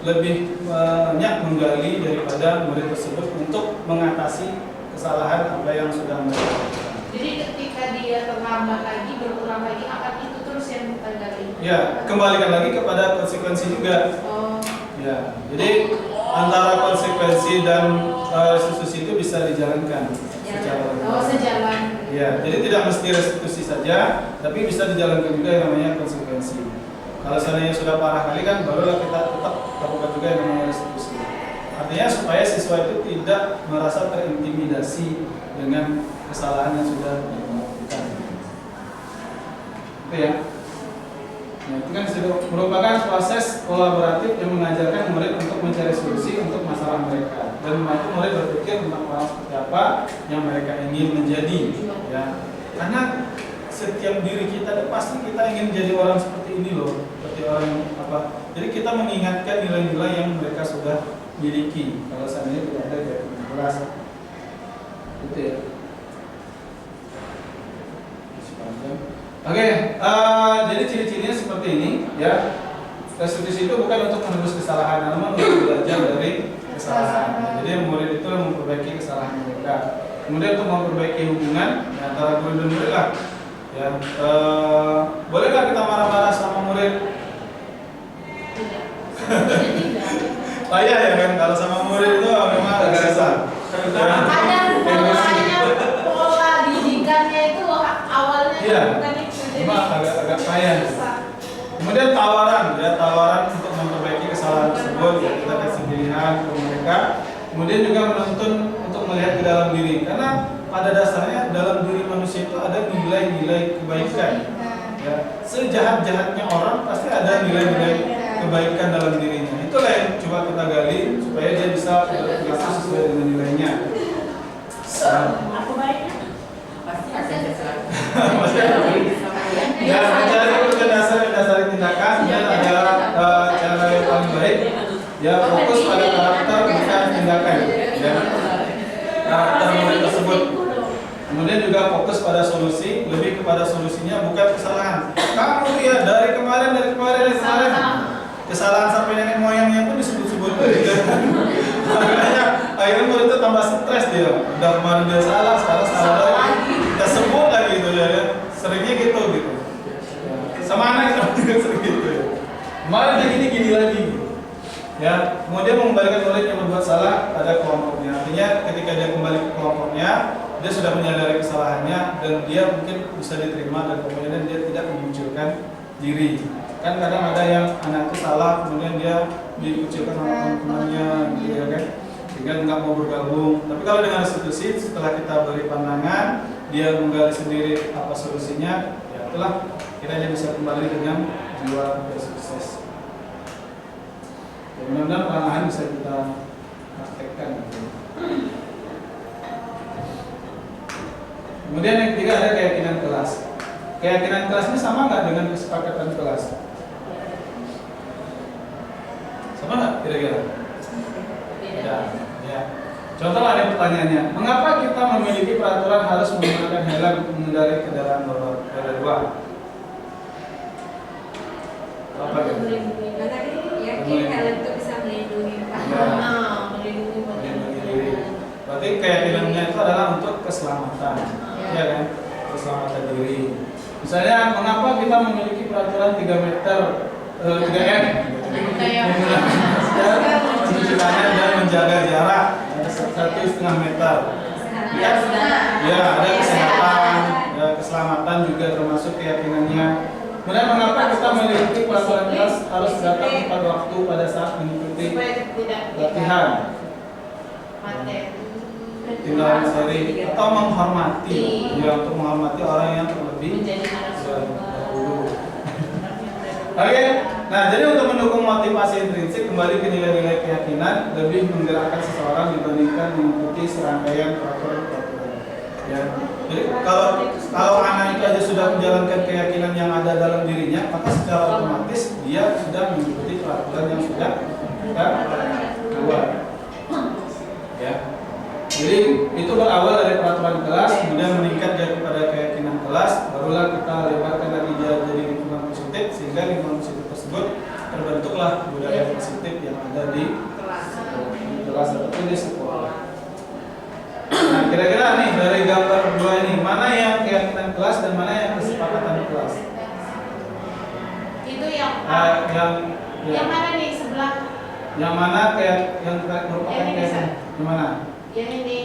lebih banyak menggali daripada murid tersebut untuk mengatasi kesalahan apa yang sudah mereka lakukan. Jadi ketika dia terlambat lagi, berulang lagi, akan itu terus yang kita gali. Ya, kembalikan lagi kepada konsekuensi juga. Oh. Ya, jadi antara konsekuensi dan restitusi itu bisa dijalankan secara sejalan. Ya, jadi tidak mesti restitusi saja, tapi bisa dijalankan juga yang namanya konsekuensi. Kalau seandainya sudah parah kali kan, barulah kita tetap lakukan juga yang namanya restitusi. Artinya supaya siswa itu tidak merasa terintimidasi dengan kesalahan yang sudah dilakukan. Itu ya. Nah, itu kan merupakan proses kolaboratif yang mengajarkan murid untuk mencari solusi untuk masalah mereka. Dan itu murid berpikir tentang orang seperti apa yang mereka ingin menjadi. Ya. Karena setiap diri kita itu pasti kita ingin menjadi orang seperti ini loh, seperti orang apa. Jadi kita mengingatkan nilai-nilai yang mereka sudah miliki. Kalau seandainya tidak ada dari kelas, itu ya. Oke, jadi ciri-cirinya seperti ini, ya. Restitusi itu bukan untuk menebus kesalahan, namun untuk belajar dari kesalahan. Jadi murid itu memperbaiki kesalahan mereka. Kemudian untuk memperbaiki hubungan antara guru dan murid lah. Ya, boleh nggak kita marah-marah sama murid? Tidak. Payah ya kan, kalau sama murid itu memang agak susah. Kadang pola didikannya itu awalnya Iya. bukan itu, jadi Memang agak payah. Kemudian tawaran untuk memperbaiki kesalahan tersebut, ya, kita kasih pilihan ke mereka. Kemudian juga menuntun untuk melihat ke dalam diri, karena pada dasarnya dalam diri manusia itu ada nilai-nilai kebaikan. Ya, sejahat-jahatnya orang pasti ada nilai-nilai kebaikan dalam dirinya. Itulah yang coba kita gali supaya dia bisa berperilaku sesuai dengan nilainya. Aku baiknya pasti Ya, ada mencari dasar tindakan dan adalah cara yang paling baik. Ya, fokus pada karakter bukan tindakan. Ya, karakter murid tersebut. Kemudian juga fokus pada solusi, lebih kepada solusinya bukan kesalahan. Kamu ya dari kemarin kesalahan sampai nenek moyangnya pun disebut-sebut. Makanya akhirnya murid itu tambah stres dia. Udah kemarin dia salah, sekarang salah lagi. Kita sebut lagi gitu ya. Seringnya gitu. Sama anak kita sering gitu ya. Kemarin dia gini lagi. Ya, kemudian mengembalikan murid yang berbuat salah pada kelompoknya. Artinya ketika dia kembali ke kelompoknya, dia sudah menyadari kesalahannya dan dia mungkin bisa diterima dan kemudian dia tidak memunculkan diri. Kan kadang ada yang anak itu salah kemudian dia dikucilkan sama teman-temannya gitu ya kan, sehingga nggak mau bergabung. Tapi kalau dengan restitusi, setelah kita beri pandangan, dia menggali sendiri apa solusinya, ya itulah kiranya bisa kembali dengan jiwa bersukses. Mudah-mudahan perlahan bisa kita praktekkan gitu. Kemudian yang ketiga ada keyakinan kelas. Keyakinan kelas ini sama nggak dengan kesepakatan kelas? Sama nggak kira-kira? Ya, ya. Contoh ada pertanyaannya, mengapa kita memiliki peraturan harus menggunakan helm mengendarai kendaraan roda 2? Apa ya? Karena yakin helm itu bisa melindungi Ya. Melindungi Melindungi diri. Berarti keyakinannya itu adalah untuk keselamatan, ya kan? Keselamatan diri. Misalnya, mengapa kita memiliki peraturan 3 meter, 3M? Menggunakan masker, mencuci tangan dan menjaga jarak 1,5 meter. Ya, ada kesehatan, ya, keselamatan juga termasuk keyakinannya. Kemudian mengapa kita memiliki peraturan kelas harus datang tepat waktu pada saat mengikuti supaya tidak latihan, materi. tinggal materi atau menghormati, ya untuk menghormati orang yang terlebih Menjadi narasumber. dahulu. Oke, nah jadi untuk mendukung motivasi intrinsik kembali ke nilai-nilai keyakinan lebih menggerakkan seseorang dibandingkan mengikuti serangkaian peraturan-peraturan. Ya, jadi kalau anak itu aja sudah menjalankan keyakinan yang ada dalam dirinya, maka secara otomatis dia sudah mengikuti peraturan yang sudah kita buat. Ya, jadi itu berawal dari peraturan kelas, kemudian meningkat jadi kepada keyakinan kelas, barulah kita lebarkan lagi jadi lingkungan positif, sehingga lingkungan positif tersebut terbentuklah budaya positif yang ada di kelas ataupun di sekolah. Nah, kira-kira nih dari gambar dua ini, mana yang keyakinan kelas dan mana yang kesepakatan kelas? Itu yang Yang mana nih sebelah? yang mana yang merupakan Yang ini keyakinan? Yang mana? Yang ini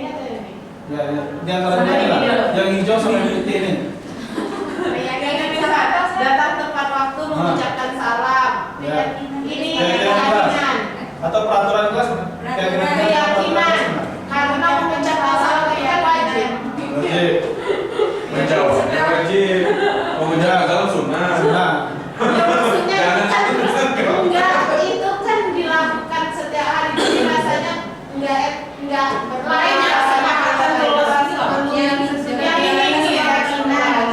atau yang ini? Ya, di antara dua ini lah. Yang hijau sama yang putih ini. Keyakinan kelas datang tepat waktu mengucapkan salam. Ya. Ini Keyakinan kelas. keyakinan. Atau peraturan kelas? Keyakinan. Karena mengucapkan salam itu kan wajib. Wajib. Menjawabnya wajib. Mengucapkan salam sunnah. Nah, Maksudnya enggak itu kan dilakukan setiap hari. Jadi rasanya enggak berlain rasanya akan yang ini keyakinan.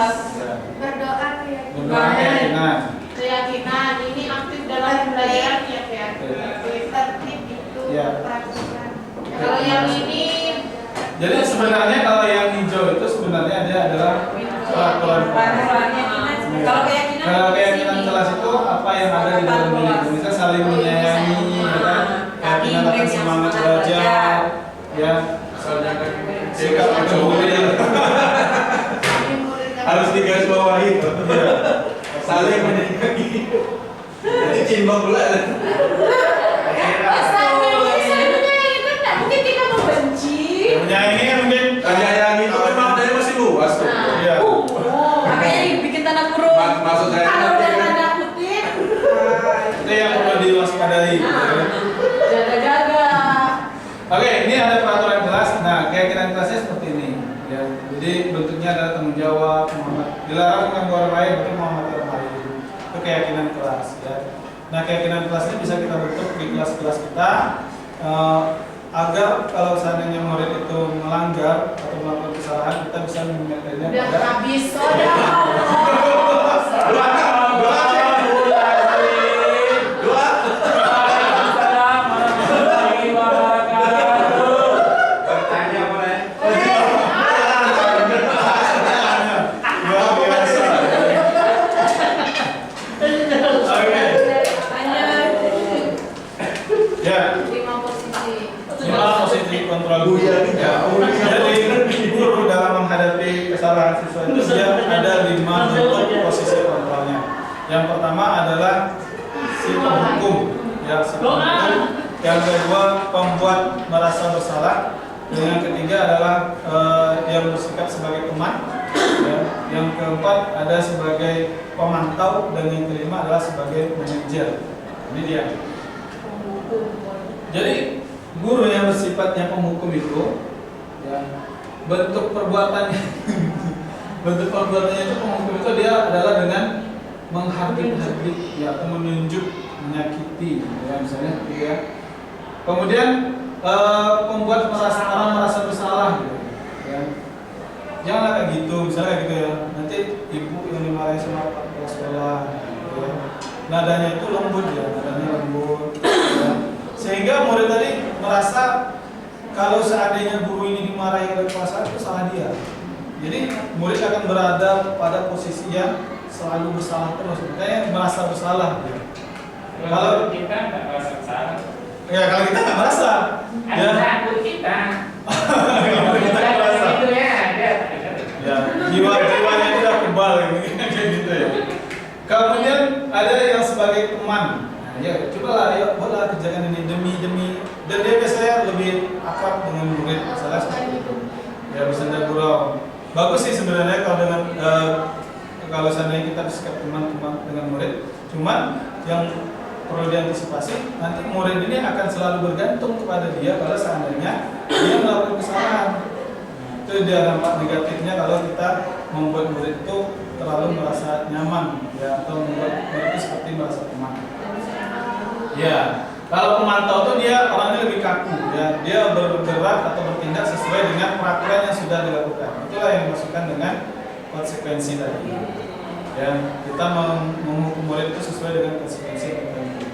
berdoa berdoa keyakinan. Keyakinan ini aktif dalam pembelajaran ya keyakinan. Tertib itu Ya. praktikan. Kalau yang ini Jadi sebenarnya kalau yang hijau itu sebenarnya dia adalah peraturan kelas. Kalau keyakinan Kalau keyakinan kelas itu apa yang ada di dalam diri, bisa saling menyayangi, ya kan? Keyakinan akan semangat belajar, ya. Soalnya kan Sikap peduli, harus digarisbawahi. ya. Saling menyayangi. Jadi cinta pula. mungkin kita membenci. Menyayangi kan mungkin. Menyayangi itu kan maknanya masih luas tuh. Ya. makanya dibikin tanda kurung. Maksud saya Kalau udah tanda kutip, Itu yang perlu diwaspadai. ya. jaga-jaga. Oke, ini ada peraturan kelas. Nah, keyakinan kelasnya seperti ini. Ya, jadi bentuknya adalah tanggung jawab, dilarang mengganggu orang lain, berarti menghormati orang lain. Itu keyakinan kelas. Ya. Nah, keyakinan kelas ini bisa kita bentuk di kelas-kelas kita agar kalau seandainya murid itu melanggar atau melakukan kesalahan, kita bisa mengingatkannya Udah pada habis soda. Waalaikumsalam warahmatullahi wabarakatuh. Bertanya boleh. luar biasa. Oke. Ya. 5 posisi. Lima positif kontrol guru. Buya nih, Ya. Jadi guru dalam menghadapi kesalahan siswa itu dia ada 5 bentuk posisi kontrolnya. Yang pertama adalah si penghukum, ya si penghukum. Yang kedua pembuat merasa bersalah. Dan yang ketiga adalah yang bersikap sebagai teman. Ya. Yang keempat ada sebagai pemantau dan yang kelima adalah sebagai manajer. Ini dia. Jadi guru yang bersifatnya penghukum itu, ya, bentuk perbuatannya, bentuk perbuatannya itu penghukum itu dia adalah dengan menghardik-hardik, ya, atau menunjuk, menyakiti, ya, misalnya, ya. Kemudian membuat orang merasa bersalah, gitu, ya. jangan kayak gitu, misalnya kayak gitu ya. Nanti ibu yang dimarahin sama kepala sekolah, gitu ya. Nadanya itu lembut ya, nadanya lembut. Ya. Sehingga murid tadi merasa kalau seandainya guru ini dimarahi oleh kepala sekolah itu salah dia. Jadi murid akan berada pada posisi yang selalu bersalah terus, makanya merasa bersalah. Kalau kita nggak merasa bersalah. ya kalau kita nggak merasa, ya. Ada kita. Kalau kita nggak merasa. Itu ya ada. Ya, jiwanya itu udah kebal kayak gitu ya. Kemudian ada yang sebagai teman. Nah, ya cobalah, yuk boleh kerjakan ini demi dan dia biasanya lebih akrab dengan murid, salah seperti itu. Ya bercanda gurau. Bagus sih sebenarnya kalau dengan kalau seandainya kita bersikap teman-teman dengan murid. Cuman yang perlu diantisipasi, nanti murid ini akan selalu bergantung kepada dia kalau seandainya dia melakukan kesalahan. Itu dia dampak negatifnya kalau kita membuat murid itu terlalu merasa nyaman, ya, atau membuat murid itu seperti merasa teman. Ya, kalau pemantau itu dia orangnya lebih kaku, ya, dia bergerak atau bertindak sesuai dengan peraturan yang sudah dilakukan. Itulah yang dimaksudkan dengan konsekuensi tadi. Ya, kita menghukum murid itu sesuai dengan konsekuensi yang kita miliki.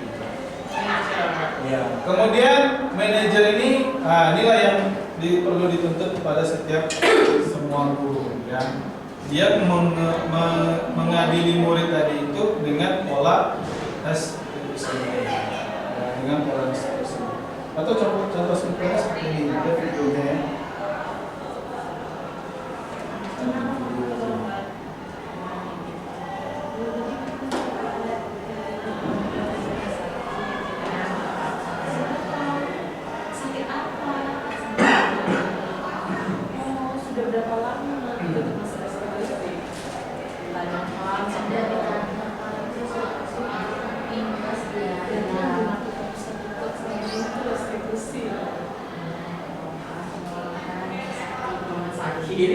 Ya. Kemudian manajer ini, inilah yang perlu dituntut kepada setiap semua guru, ya. Dia mengadili murid tadi itu dengan pola tes tersebut, ya, dengan pola tes tersebut. Atau contoh simpelnya seperti ini, ada videonya ya. Sakit apa? Oh, sudah berapa lama? Itu masih seperti tanyakan sudah ditanyakan terus impas dia dan terus restitusi. Sakit.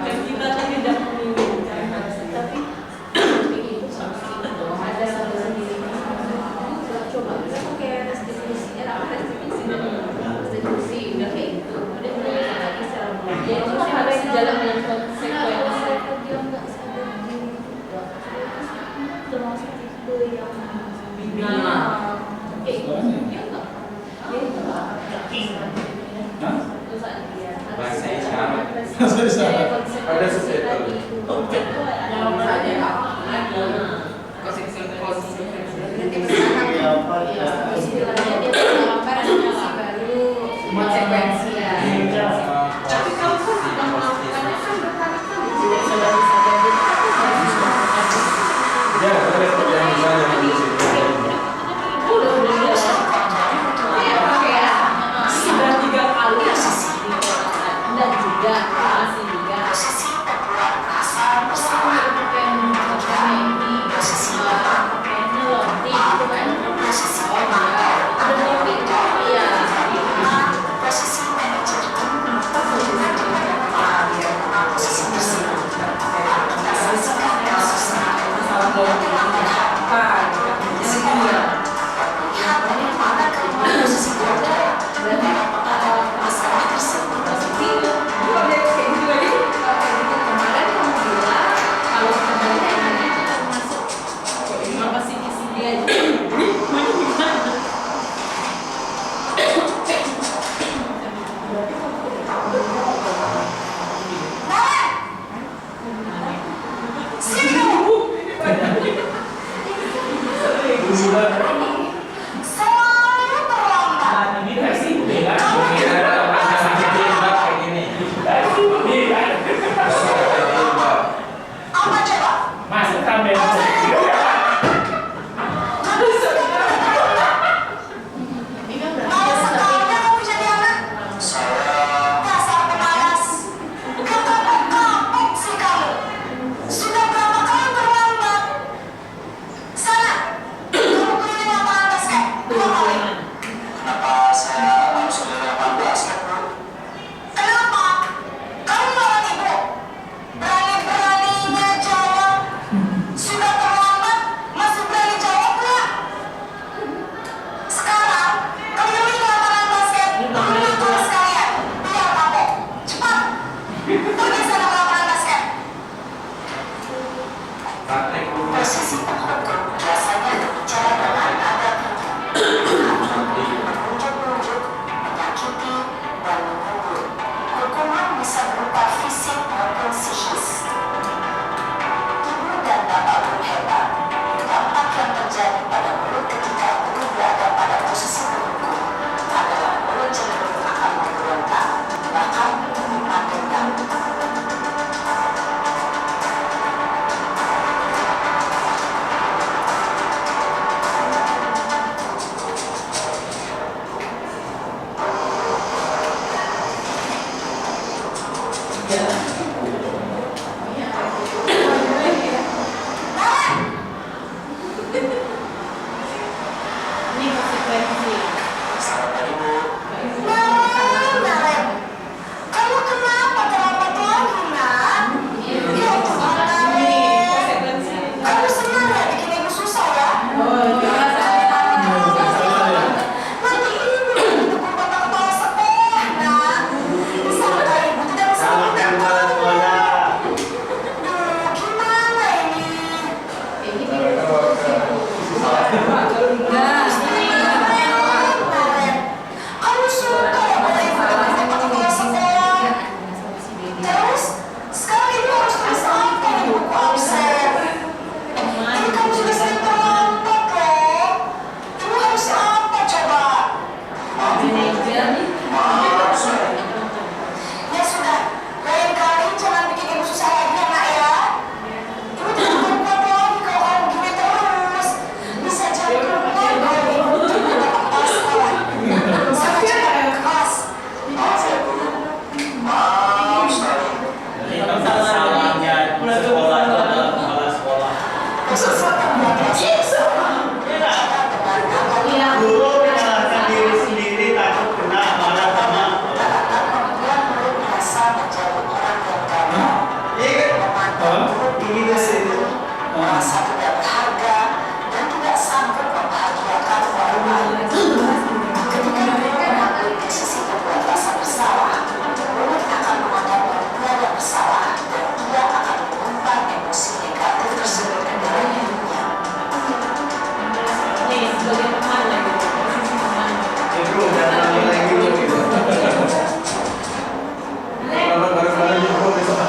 Dan kita kan tidak menginginkan, Tapi itu ada sendiri. Coba bisa pakai restitusi, restitusi udah kayak gitu. Udah mulai lagi secara mulai. Ya itu harus sejalan dengan konsekuensi. Dia nggak sadar diri, termasuk itu yang Nah. kayak gitu. Dia nggak, Hah? Bahasa isyarat. Bahasa isyarat. Ada subtitle. objek itu ada Istilahnya dia melakukan restitusi baru konsekuensi ya. tapi kalau kan sudah melakukannya kan berkali-kali sudah disadari. Ya, ada seperti yang misalnya di situ. sudah 3 kali Dan juga masih juga Posisi penghukum biasanya berbicara dengan nada tinggi, menunjuk-nunjuk, menyakiti, dan menghukum. Hukuman bisa berupa fisik maupun psikis. Ibu dan bapak guru hebat. Dampak yang terjadi pada mulut ketika guru berada pada posisi penghukum adalah mulut cenderung akan memberontak, bahkan menyimpan dendam. Ini konsekuensi. Selamat Ibu. Naret, kamu kenapa terlambat lagi, Nak? Ya Tuhan, Naret. Kamu senang ya bikin ibu susah ya? Nanti ibu yang dukung bapak kepala sekolah, Nak. Sampai ibu tidak bisa Selamatkan kepala sekolah. Duh, gimana ini? Ini Naret, kamu suka ya bapak ibu dukung bapak kepala sekolah? Terus, sekarang ibu harus tulis apa di buku absen? Ini kamu sudah sering terlambat loh. Ibu harus apa coba? Ya sudah, lain kali jangan bikin ibu susah lagi ya nak ya. Ibu tidak kuat lagi kalau kamu begini terus. Bisa jadi keluar dari ibu dengan bapak kepala sekolah. Sama jangan keras. Maaf ya guru. Maaf sekali. Itu salahnya sekolah adalah kepala sekolah. Sesuatu yang biasa. Iya. Guru menyalahkan diri sendiri takut kena marah sama Kemudian murid merasa menjadi orang yang gagal. ini sih. Merasa tidak berharga dan tidak sanggup membahagiakan orang lain. Ketika murid mengambil posisi berbuat rasa bersalah, murid akan menganggap dia yang bersalah dan dia akan mengumpan emosi negatif tersebut ke dalam hidupnya. nih sebagai teman lagi. Posisi teman. Bro, jangan lagi gitu. Kalau bareng-bareng ibu besok.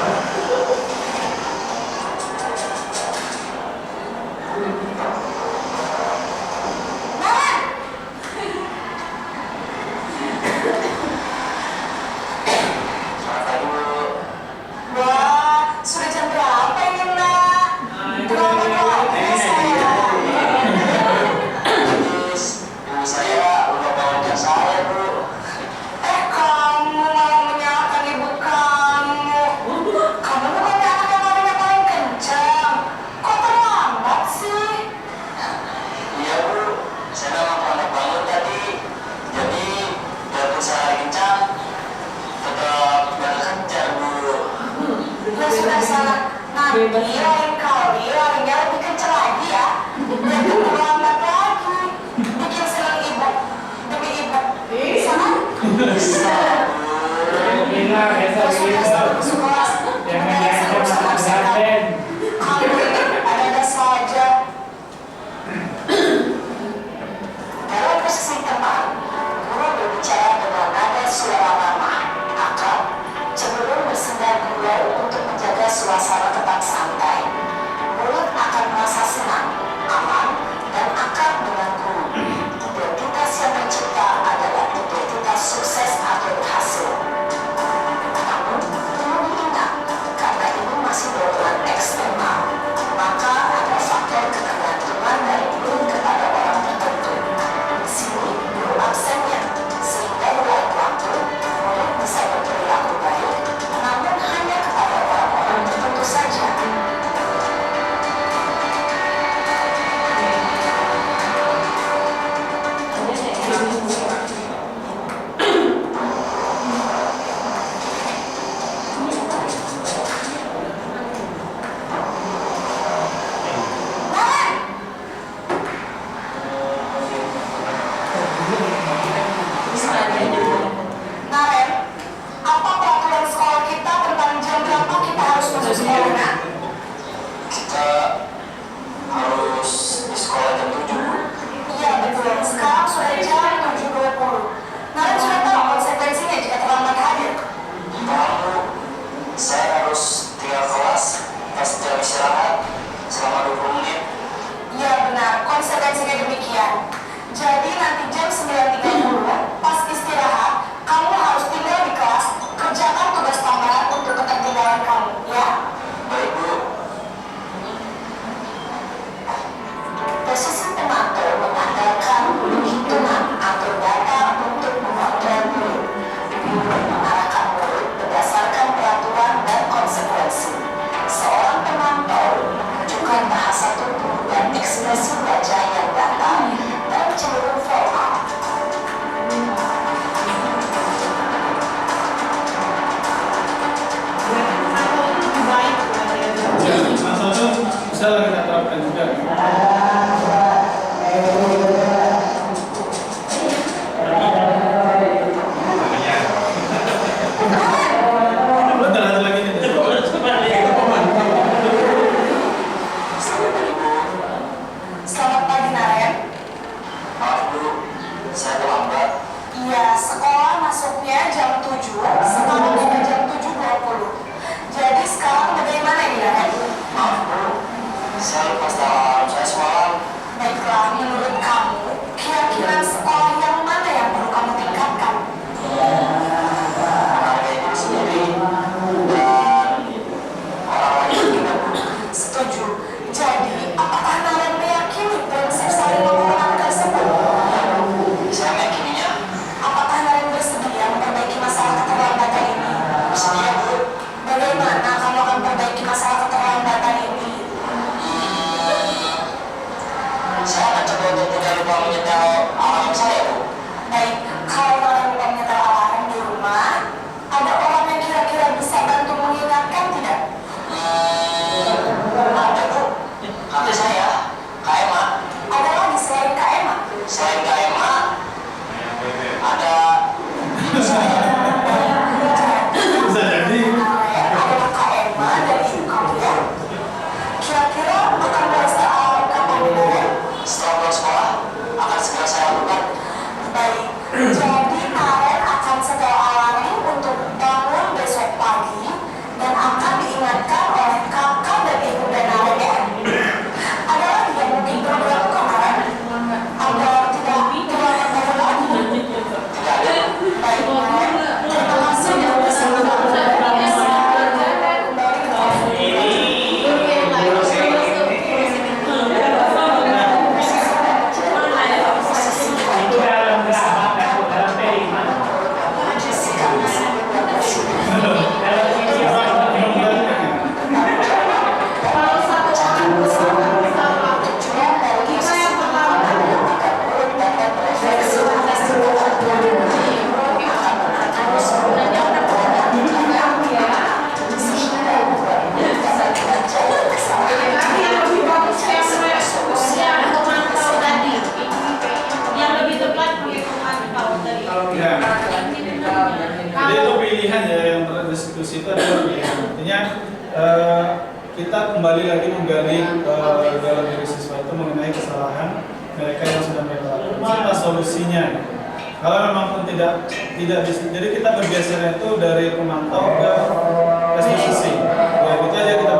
bagian. Jadi nanti jam 9.30 pas istirahat, kamu harus tinggal di kelas, kerjakan tugas tambahan untuk ketertinggalan kamu, ya? Baik, Bu. Posisi pemantau mengandalkan hitungan atau data untuk mengontrol murid. Murid mengarahkan murid berdasarkan peraturan dan konsekuensi. Seorang pemantau menunjukkan bahasa tubuh dan ekspresi wajah yang datar dan cenderung formal. Ya, masa itu bisa lah kita terapkan juga. Bentar, ada lagi nih. Selamat pagi, Naren. Maaf, Bu. Saya terlambat. Iya, sekolah masuknya jam 7, sekarang sudah jam 7.20. Jadi sekarang bagaimana ini, Naren? Maaf, Bu. Saya lupa setelah saya semalam. Baiklah, menurut kamu, kira-kira sekolah yang mana yang perlu kamu tingkatkan? Harga ibu sendiri dan orang lain juga. Setuju. Jadi, apakah Naren meyakini prinsip saling mengurangi tersebut? Saya meyakininya. Apakah Naren bersedia memperbaiki masalah keterlambatan ini? Bersedia, Bu. Bagaimana kamu akan memperbaiki masalah keterlambatan ini? Saya akan coba untuk tidak lupa menyetel alarm saya, Bu. Baik, kalau Naren lupa menyetel alarm di rumah, ada orang yang kira-kira bisa bantu mengingatkan tidak? Ada, Bu. Kakak saya, Kak Emma. Ada lagi selain Kak Emma? Selain Kak Emma, ada ibu saya. Bisa jadi. Adalah Kak Emma dan ibu kamu, ya? Kira-kira akan merasa alarm kapan, Naren? Setelah pulang sekolah, akan segera saya lakukan. Baik, jadi Naren akan setel alarm untuk bangun besok pagi dan akan diingatkan oleh kakak dan ibu dan Naren, ya? Ada lagi yang mungkin perlu dilakukan, Naren? Ada tidak yang baru lagi? Tidak ada. Baik, Naren. Terima kasih yang bersama kami. Kembali ke kelas. Itu dalam gerabat dan dalam terima. Dalam visi Kalau satu orang bersama kita yang pertama yang lebih bagus yang memantau tadi, yang lebih tepat pakai pemantau tadi. Ya. Jadi itu pilihan ya, yang berdiskusi itu adalah pilihan. Artinya kita kembali lagi menggali dalam diri siswa itu mengenai kesalahan mereka yang sudah mereka lakukan. Apa solusinya? Kalau memang pun tidak bisa, jadi kita bergeser itu dari pemantau ke restitusi. Ya, itu aja kita